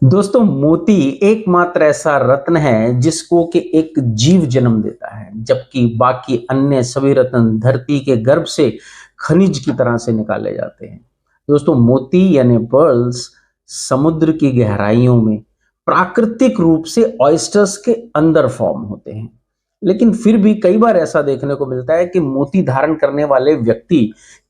दोस्तों, मोती एकमात्र ऐसा रत्न है जिसको कि एक जीव जन्म देता है, जबकि बाकी अन्य सभी रत्न धरती के गर्भ से खनिज की तरह से निकाले जाते हैं। दोस्तों, मोती यानी पर्ल्स समुद्र की गहराइयों में प्राकृतिक रूप से ऑयस्टर्स के अंदर फॉर्म होते हैं। लेकिन फिर भी कई बार ऐसा देखने को मिलता है कि मोती धारण करने वाले व्यक्ति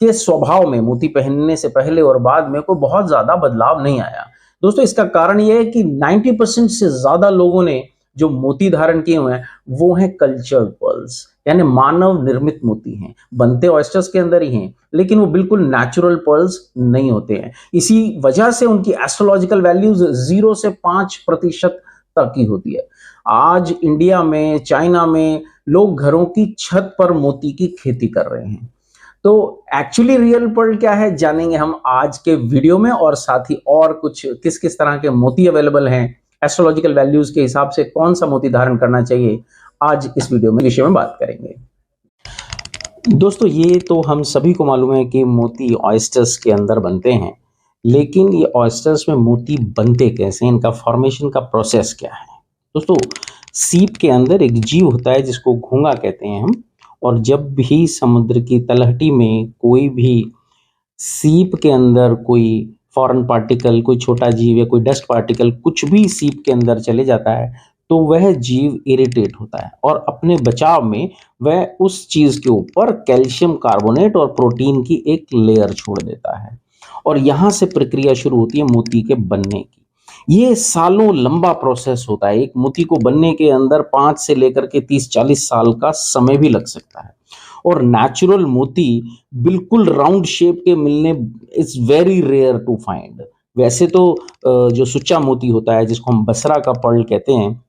के स्वभाव में मोती पहनने से पहले और बाद में कोई बहुत ज्यादा बदलाव नहीं आया। दोस्तों, इसका कारण ये है कि 90% से ज्यादा लोगों ने जो मोती धारण किए हुए हैं वो हैं कल्चर्ड पर्ल्स, यानी मानव निर्मित मोती हैं। बनते ऑयस्टर्स के अंदर ही हैं, लेकिन वो बिल्कुल नेचुरल पर्ल्स नहीं होते हैं। इसी वजह से उनकी एस्ट्रोलॉजिकल वैल्यूज 0 से 5% तक की होती है। आज इंडिया में, चाइना में लोग घरों की छत पर मोती की खेती कर रहे हैं। तो एक्चुअली रियल पर्ल क्या है जानेंगे हम आज के वीडियो में, और साथ ही और कुछ किस किस तरह के मोती अवेलेबल हैं, एस्ट्रोलॉजिकल वैल्यूज के हिसाब से कौन सा मोती धारण करना चाहिए, आज इस वीडियो में विषय में बात करेंगे। दोस्तों, ये तो हम सभी को मालूम है कि मोती ऑयस्टर्स के अंदर बनते हैं, लेकिन ये ऑयस्टर्स में मोती बनते कैसे, इनका फॉर्मेशन का प्रोसेस क्या है। दोस्तों, सीप के अंदर एक जीव होता है जिसको घोंगा कहते हैं हम, और जब भी समुद्र की तलहटी में कोई भी सीप के अंदर कोई फॉरेन पार्टिकल, कोई छोटा जीव या कोई डस्ट पार्टिकल कुछ भी सीप के अंदर चले जाता है, तो वह जीव इरिटेट होता है और अपने बचाव में वह उस चीज के ऊपर कैल्शियम कार्बोनेट और प्रोटीन की एक लेयर छोड़ देता है, और यहां से प्रक्रिया शुरू होती है मोती के बनने की। ये सालों लंबा प्रोसेस होता है। एक मोती को बनने के अंदर 5 से लेकर के 30-40 साल का समय भी लग सकता है। और नेचुरल मोती बिल्कुल राउंड शेप के मिलने is very rare to find. वैसे तो जो सुच्चा मोती होता है जिसको हम बसरा का पर्ल कहते हैं,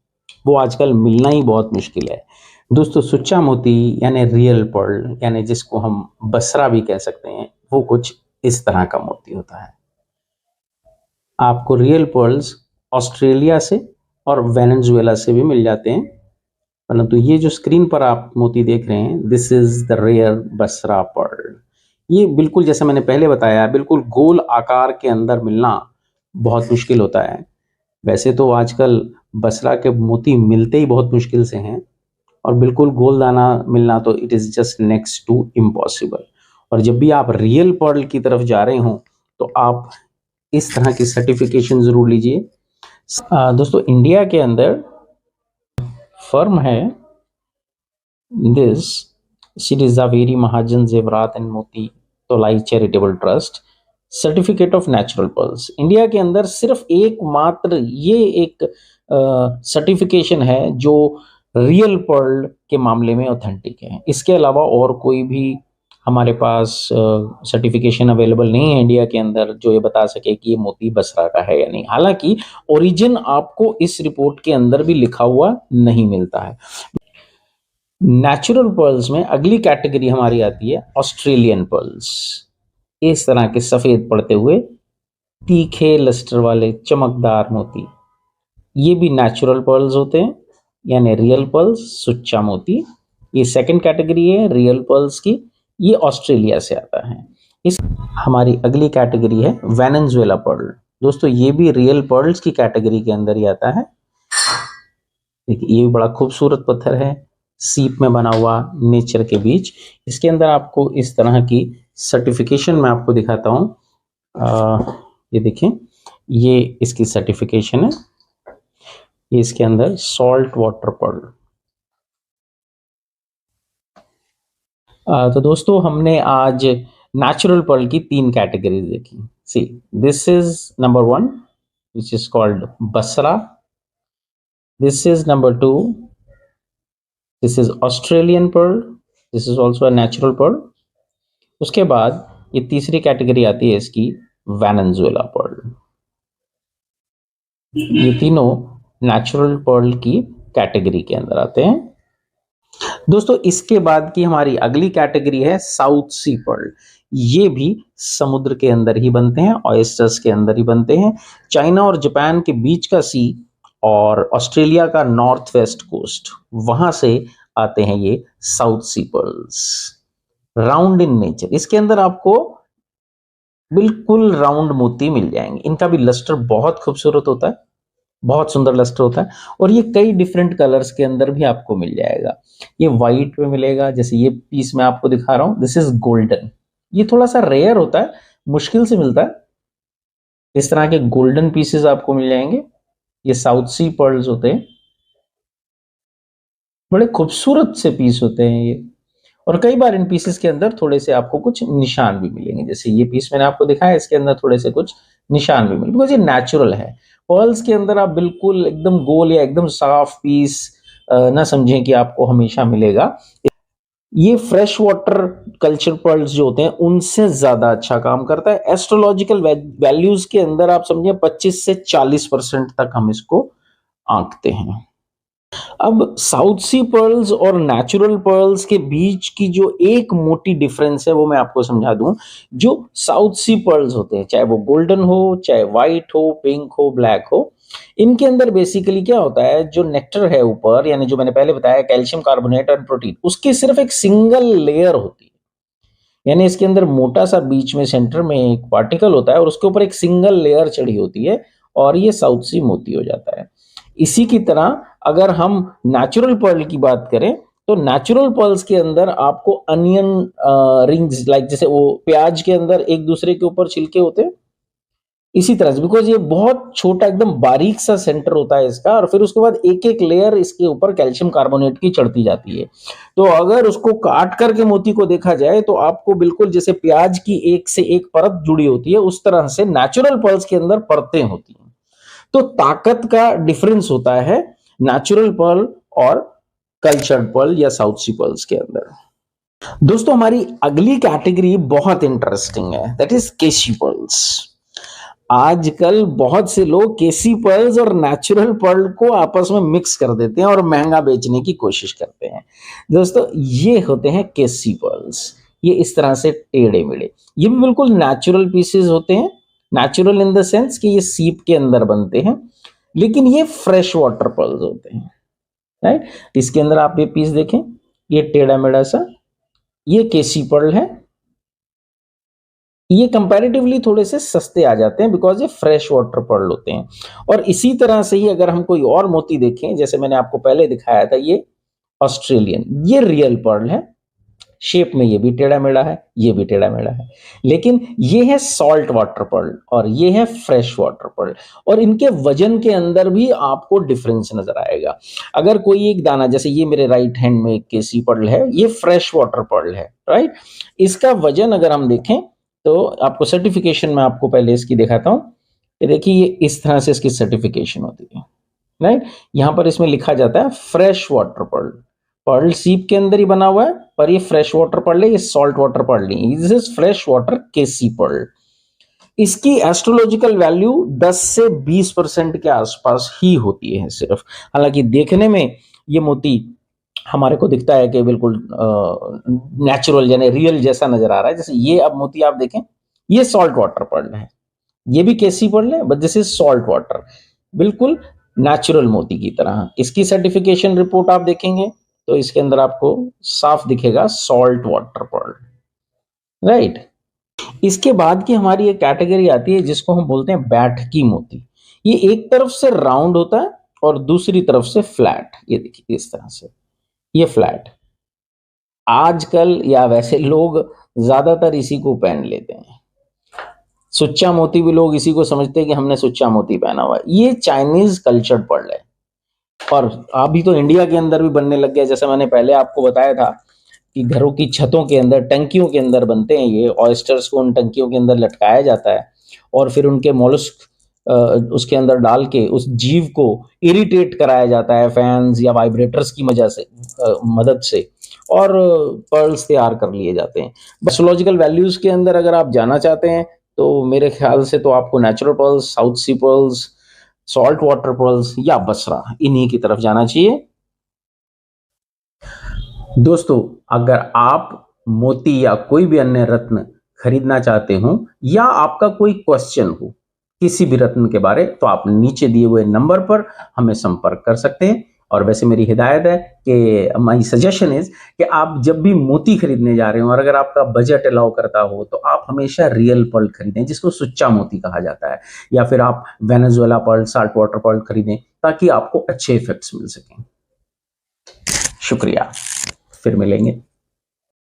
वो आजकल मिलना ही बहुत मुश्किल है। दोस्तों, सुच्चा मोती यानी रियल पर्ल, यानी जिसको हम बसरा भी कह सकते हैं, वो कुछ इस तरह का मोती होता है। आपको रियल पर्ल्स ऑस्ट्रेलिया से और वेनेजुएला से भी मिल जाते हैं, परंतु ये जो स्क्रीन पर आप मोती देख रहे हैं, this is the rare Basra pearl. ये बिल्कुल जैसे मैंने पहले बताया, बिल्कुल गोल आकार के अंदर मिलना बहुत मुश्किल होता है। वैसे तो आजकल बसरा के मोती मिलते ही बहुत मुश्किल से हैं, और बिल्कुल गोल दाना मिलना तो it is just next to impossible. और जब भी आप रियल पर्ल की तरफ जा रहे हो तो आप इस तरह की सर्टिफिकेशन जरूर लीजिए। दोस्तों, इंडिया के अंदर फर्म है this Shri Zaveri Mahajan Jewrat and Moti Tolai charitable trust certificate of natural pearls. India के अंदर सिर्फ एकमात्र ये एक सर्टिफिकेशन है जो रियल पर्ल के मामले में ऑथेंटिक है। इसके अलावा और कोई भी हमारे पास सर्टिफिकेशन अवेलेबल नहीं है इंडिया के अंदर जो ये बता सके कि ये मोती बसरा का है या नहीं। हालांकि ओरिजिन आपको इस रिपोर्ट के अंदर भी लिखा हुआ नहीं मिलता है। नेचुरल पर्ल्स में अगली कैटेगरी हमारी आती है ऑस्ट्रेलियन पर्ल्स। इस तरह के सफेद पड़ते हुए तीखे लस्टर वाले चमकदार मोती, ये भी नेचुरल पर्ल्स होते हैं, यानी रियल पर्ल्स, सुच्चा मोती। ये सेकंड कैटेगरी है रियल पर्ल्स की, ये ऑस्ट्रेलिया से आता है। इस हमारी अगली कैटेगरी है वेनेजुएला पर्ल। दोस्तों, ये भी रियल पर्ल्स की कैटेगरी के अंदर ही आता है। देखिए, ये भी बड़ा खूबसूरत पत्थर है, सीप में बना हुआ नेचर के बीच। इसके अंदर आपको इस तरह की सर्टिफिकेशन मैं आपको दिखाता हूँ। ये देखें, ये इसकी सर्टिफिकेशन है। ये इसके अंदर सॉल्ट वाटर पर्ल। तो दोस्तों, हमने आज नेचुरल पर्ल की 3 कैटेगरीज देखी। See, this is number 1 which is called Basra. This is number 2, this is Australian pearl, this is also a natural pearl. उसके बाद ये तीसरी कैटेगरी आती है इसकी, वेनेजुएला पर्ल। ये तीनों नेचुरल पर्ल की कैटेगरी के अंदर आते हैं। दोस्तों, इसके बाद की हमारी अगली कैटेगरी है साउथ सी पर्ल। ये भी समुद्र के अंदर ही बनते हैं, ऑयस्टर्स के अंदर ही बनते हैं। चाइना और जापान के बीच का सी और ऑस्ट्रेलिया का नॉर्थ वेस्ट कोस्ट, वहां से आते हैं ये south sea pearls. Round in nature, इसके अंदर आपको बिल्कुल राउंड मोती मिल जाएंगे। इनका भी लस्टर बहुत खूबसूरत होता है, बहुत सुंदर लस्टर होता है, और ये कई डिफरेंट कलर्स के अंदर भी आपको मिल जाएगा। ये वाइट में मिलेगा, जैसे ये पीस मैं आपको दिखा रहा हूँ, दिस इज गोल्डन। ये थोड़ा सा रेयर होता है, मुश्किल से मिलता है। इस तरह के गोल्डन पीसेस आपको मिल जाएंगे। ये साउथ सी पर्ल्स होते हैं, बड़े खूबसूरत से पीस होते हैं ये। और कई बार इन पीसेस के अंदर थोड़े से आपको कुछ निशान भी मिलेंगे, जैसे ये पीस मैंने आपको दिखाया, इसके अंदर थोड़े से कुछ निशान भी मिले, बिकॉज ये नेचुरल है। पर्ल्स के अंदर आप बिल्कुल एकदम गोल या एकदम साफ पीस ना समझें कि आपको हमेशा मिलेगा। ये फ्रेश वाटर कल्चर पर्ल्स जो होते हैं उनसे ज्यादा अच्छा काम करता है। एस्ट्रोलॉजिकल वैल्यूज के अंदर आप समझे 25 से 40% तक हम इसको आंकते हैं। अब साउथ सी पर्ल्स और नेचुरल पर्ल्स के बीच की जो एक मोटी डिफरेंस है वो मैं आपको समझा दूं। जो साउथ सी पर्ल्स होते हैं, चाहे वो गोल्डन हो, चाहे व्हाइट हो, पिंक हो, ब्लैक हो, इनके अंदर बेसिकली क्या होता है, जो नेक्टर है ऊपर, यानी जो मैंने पहले बताया कैल्शियम कार्बोनेट और प्रोटीन, उसकी सिर्फ एक सिंगल लेयर होती है। यानी इसके अंदर मोटा सा बीच में सेंटर में एक पार्टिकल होता है और उसके ऊपर एक सिंगल लेयर चढ़ी होती है, और ये साउथ सी मोती हो जाता है। इसी की तरह अगर हम नेचुरल पर्ल की बात करें, तो नेचुरल पर्ल्स के अंदर आपको अनियन रिंग्स, लाइक जैसे वो प्याज के अंदर एक दूसरे के ऊपर छिलके होते हैं, इसी तरह से, बिकॉज ये बहुत छोटा एकदम बारीक सा सेंटर होता है इसका, और फिर उसके बाद एक एक लेयर इसके ऊपर कैल्शियम कार्बोनेट की चढ़ती जाती है। तो अगर उसको काट करके मोती को देखा जाए तो आपको बिल्कुल जैसे प्याज की एक से एक परत जुड़ी होती है, उस तरह से नेचुरल पर्ल्स के अंदर परतें होती हैं। तो ताकत का डिफरेंस होता है नेचुरल पर्ल और कल्चर्ड पर्ल या साउथ सी पर्ल्स के अंदर। दोस्तों हमारी अगली कैटेगरी बहुत इंटरेस्टिंग है, दैट इज केसी पर्ल्स। आजकल बहुत से लोग केसी पर्ल्स और नेचुरल पर्ल को आपस में मिक्स कर देते हैं और महंगा बेचने की कोशिश करते हैं। दोस्तों ये होते हैं केसी पर्ल्स। ये इस तरह से टेढ़े मेढ़े, ये भी बिल्कुल नेचुरल पीसेस होते हैं। नेचुरल इन द सेंस कि ये सीप के अंदर बनते हैं, लेकिन ये फ्रेश वाटर पर्ल्स होते हैं, राइट। इसके अंदर आप ये पीस देखें, ये टेढ़ा मेढ़ा सा, ये केसी पर्ल है। ये कंपैरेटिवली थोड़े से सस्ते आ जाते हैं बिकॉज ये फ्रेश वाटर पर्ल होते हैं। और इसी तरह से ही अगर हम कोई और मोती देखें, जैसे मैंने आपको पहले दिखाया था, ये ऑस्ट्रेलियन, ये रियल पर्ल है। शेप में ये भी टेढ़ा मेढ़ा है, ये भी टेढ़ा मेढ़ा है, लेकिन ये है सॉल्ट वाटर पर्ल और ये है फ्रेश वाटर पर्ल। और इनके वजन के अंदर भी आपको डिफरेंस नजर आएगा। अगर कोई एक दाना, जैसे ये मेरे राइट हैंड में एक केसी पर्ल है, ये फ्रेश वाटर पर्ल है, राइट। इसका वजन अगर हम देखें तो आपको सर्टिफिकेशन में आपको पहले इसकी दिखाता हूं कि देखिए ये इस तरह से इसकी सर्टिफिकेशन होती है, राइट। यहां पर इसमें लिखा जाता है फ्रेश वाटर पर्ल। पर्ल सीप के अंदर ही बना हुआ है, पर ये फ्रेश वाटर पर्ल है, ये सॉल्ट वाटर पर्ल नहीं, this is fresh water keshi pearl. इसकी एस्ट्रोलॉजिकल वैल्यू 10 से 20% के आसपास ही होती है सिर्फ। हालांकि देखने में ये मोती हमारे को दिखता है कि बिल्कुल नेचुरल यानी रियल जैसा नजर आ रहा है। जैसे ये अब मोती आप देखें, ये सॉल्ट वाटर पर्ल है, ये भी केसी पर्ल है, but this is salt water, बिल्कुल नेचुरल मोती की तरह। इसकी सर्टिफिकेशन रिपोर्ट आप देखेंगे तो इसके अंदर आपको साफ दिखेगा सॉल्ट वाटर पर्ल, राइट। इसके बाद की हमारी एक कैटेगरी आती है जिसको हम बोलते हैं बैठकी मोती। ये एक तरफ से राउंड होता है और दूसरी तरफ से फ्लैट, ये देखिए इस तरह से, ये फ्लैट। आजकल या वैसे लोग ज्यादातर इसी को पहन लेते हैं। सुच्चा मोती भी लोग इसी को समझते हैं कि हमने सुच्चा मोती पहना हुआ है। ये चाइनीज कल्चर्ड पर्ल है और अभी तो इंडिया के अंदर भी बनने लग गया। जैसे मैंने पहले आपको बताया था कि घरों की छतों के अंदर, टंकियों के अंदर बनते हैं ये। ऑयस्टर्स को उन टंकियों के अंदर लटकाया जाता है और फिर उनके मोलस्क उसके अंदर डाल के उस जीव को इरिटेट कराया जाता है फैंस या वाइब्रेटर्स की मदद से, और पर्ल्स तैयार कर लिए जाते हैं। एस्ट्रोलॉजिकल वैल्यूज के अंदर अगर आप जाना चाहते हैं तो मेरे ख्याल से तो आपको natural pearls, south sea pearls, salt water pearls या बसरा, इन्हीं की तरफ जाना चाहिए। दोस्तों अगर आप मोती या कोई भी अन्य रत्न खरीदना चाहते हो या आपका कोई क्वेश्चन हो किसी भी रत्न के बारे, तो आप नीचे दिए हुए नंबर पर हमें संपर्क कर सकते हैं। और वैसे मेरी हिदायत है कि माय सजेशन इज कि आप जब भी मोती खरीदने जा रहे हो और अगर आपका बजट अलाउ करता हो तो आप हमेशा रियल पर्ल खरीदें, जिसको सुच्चा मोती कहा जाता है, या फिर आप Venezuela pearl, salt water pearl खरीदें ताकि आपको अच्छे इफेक्ट्स मिल सकें। शुक्रिया, फिर मिलेंगे।